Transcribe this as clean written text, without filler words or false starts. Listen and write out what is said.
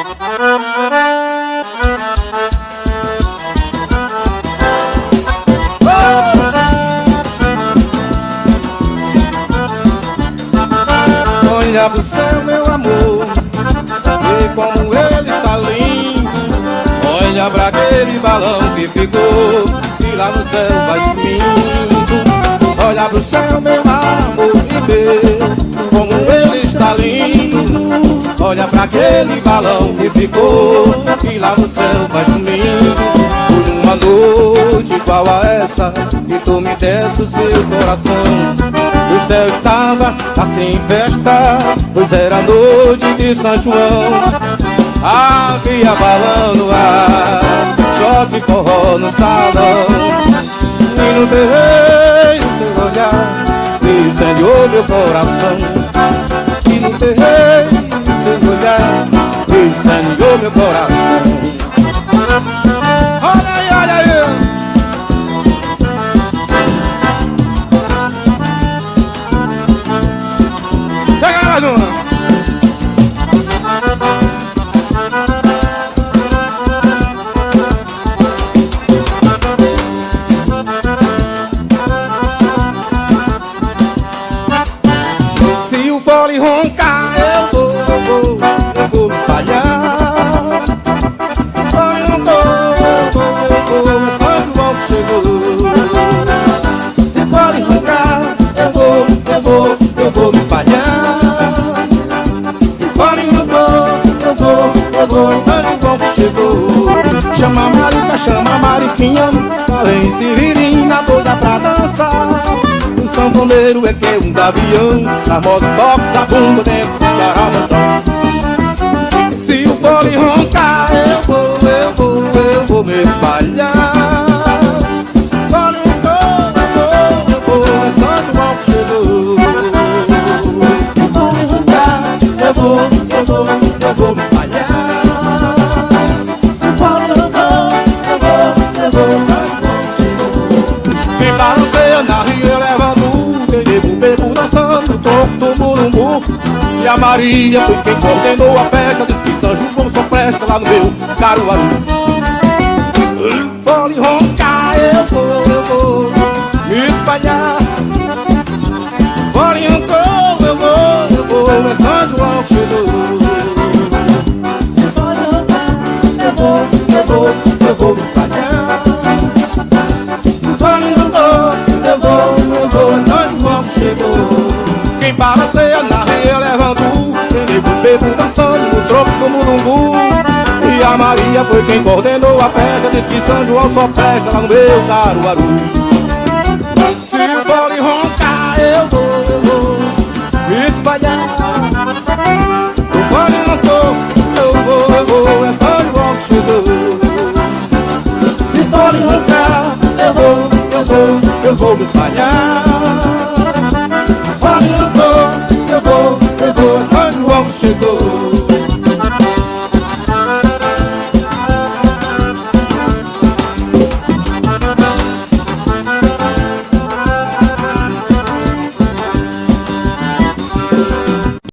Olha pro céu, meu amor, vê como ele está lindo. Olha pra aquele balão que ficou e lá no céu vai sumindo. Olha pro céu, meu amor, e vê como ele está lindo. Olha pra aquele balão que ficou e lá no céu vai sumindo. Por uma noite igual a essa que tu me desse o seu coração, o céu estava assim em festa, pois era noite de São João. Havia balão no ar, choque forró no salão, e no terreiro seu olhar incendiou meu coração. E no terreiro seu olhar incendiou meu coração. Olha aí, olha aí. Pega mais uma. Se o fole roncar, eu vou me espalhar. Fole roncar, é São João que chegou. Se fole roncar, eu vou me espalhar. Se fole roncar, eu vou, São João que chegou. Chama a Marica, chama a Mariquinha, vem Severina toda pra dançar. O sanfoneiro é que é um gavião, na moto toca a bunda dentro do arrabazão. Se o fole roncar, eu vou me espalhar. Fole roncar, eu vou, é São João que chegou. Se o fole roncar, eu vou me espalhar. Se o fole roncar, eu vou, quem balanceia na ria levando, quem bebo dançando, toco do burumbu. E a Maria foi quem coordenou a festa, diz que São João só presta lá no meu Caruaru. Fole roncar, eu vou me espalhar. Fole roncar, eu vou, é São João que chegou. Fole roncar, eu vou me espalhar. Fole roncar, eu vou, é São João que chegou. Quem balanceia na ria levando, quem bebo dançando no troco do murumbu. E a Maria foi quem coordenou a festa, diz que São João só presta lá no meu Caruaru. Se o fole roncar, eu vou me espalhar. O fole roncar, eu vou, é São João que chegou. Se o fole roncar, eu vou me espalhar.